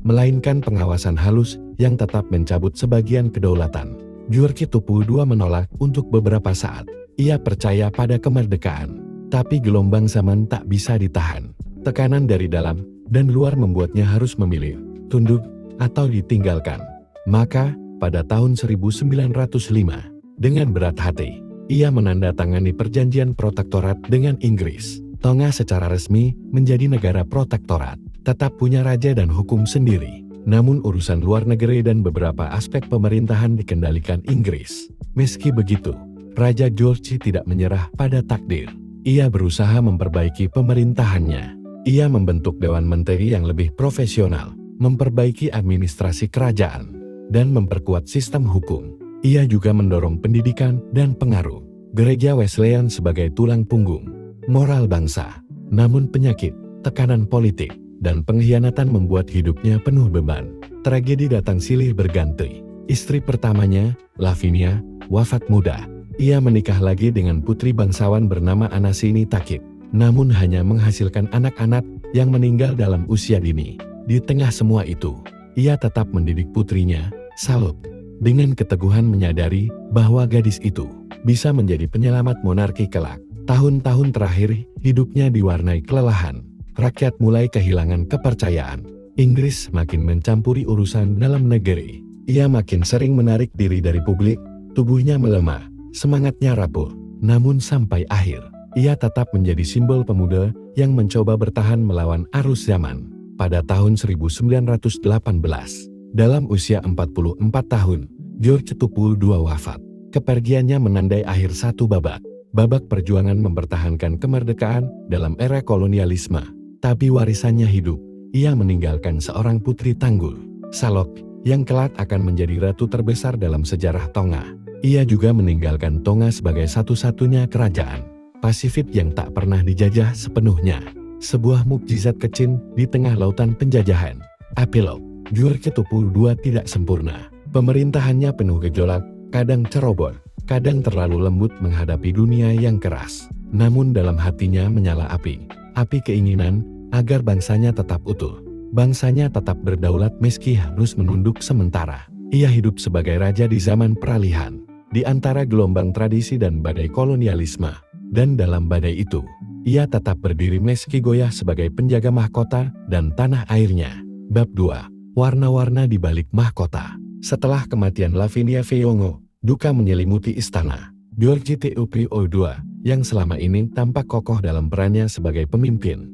melainkan pengawasan halus yang tetap mencabut sebagian kedaulatan. George II menolak untuk beberapa saat. Ia percaya pada kemerdekaan, tapi gelombang zaman tak bisa ditahan. Tekanan dari dalam dan luar membuatnya harus memilih, tunduk atau ditinggalkan. Maka, pada tahun 1905, dengan berat hati, ia menandatangani perjanjian protektorat dengan Inggris. Tonga secara resmi menjadi negara protektorat, tetap punya raja dan hukum sendiri. Namun urusan luar negeri dan beberapa aspek pemerintahan dikendalikan Inggris. Meski begitu, Raja George tidak menyerah pada takdir. Ia berusaha memperbaiki pemerintahannya. Ia membentuk Dewan Menteri yang lebih profesional, memperbaiki administrasi kerajaan, dan memperkuat sistem hukum. Ia juga mendorong pendidikan dan pengaruh Gereja Wesleyan sebagai tulang punggung moral bangsa. Namun penyakit, tekanan politik, dan pengkhianatan membuat hidupnya penuh beban. Tragedi datang silih berganti. Istri pertamanya, Lavinia, wafat muda. Ia menikah lagi dengan putri bangsawan bernama Anasini Takib, namun hanya menghasilkan anak-anak yang meninggal dalam usia dini. Di tengah semua itu, ia tetap mendidik putrinya, Charlotte, dengan keteguhan menyadari bahwa gadis itu bisa menjadi penyelamat monarki kelak. Tahun-tahun terakhir, hidupnya diwarnai kelelahan. Rakyat mulai kehilangan kepercayaan. Inggris makin mencampuri urusan dalam negeri. Ia makin sering menarik diri dari publik, tubuhnya melemah, semangatnya rapuh. Namun sampai akhir, ia tetap menjadi simbol pemuda yang mencoba bertahan melawan arus zaman. Pada tahun 1918, dalam usia 44 tahun, George II wafat. Kepergiannya menandai akhir satu babak perjuangan mempertahankan kemerdekaan dalam era kolonialisme. Tapi warisannya hidup. Ia meninggalkan seorang putri tangguh, Charlotte, yang kelak akan menjadi ratu terbesar dalam sejarah Tonga. Ia juga meninggalkan Tonga sebagai satu-satunya kerajaan Pasifik yang tak pernah dijajah sepenuhnya. Sebuah mukjizat kecil di tengah lautan penjajahan. Epilog, George II tidak sempurna. Pemerintahannya penuh gejolak, kadang ceroboh, kadang terlalu lembut menghadapi dunia yang keras. Namun dalam hatinya menyala api keinginan agar bangsanya tetap utuh. Bangsanya tetap berdaulat meski harus menunduk sementara. Ia hidup sebagai raja di zaman peralihan, di antara gelombang tradisi dan badai kolonialisme. Dan dalam badai itu, ia tetap berdiri meski goyah sebagai penjaga mahkota dan tanah airnya. Bab 2. Warna-warna di balik mahkota. Setelah kematian Lavinia Fayongo, duka menyelimuti istana. George II yang selama ini tampak kokoh dalam perannya sebagai pemimpin,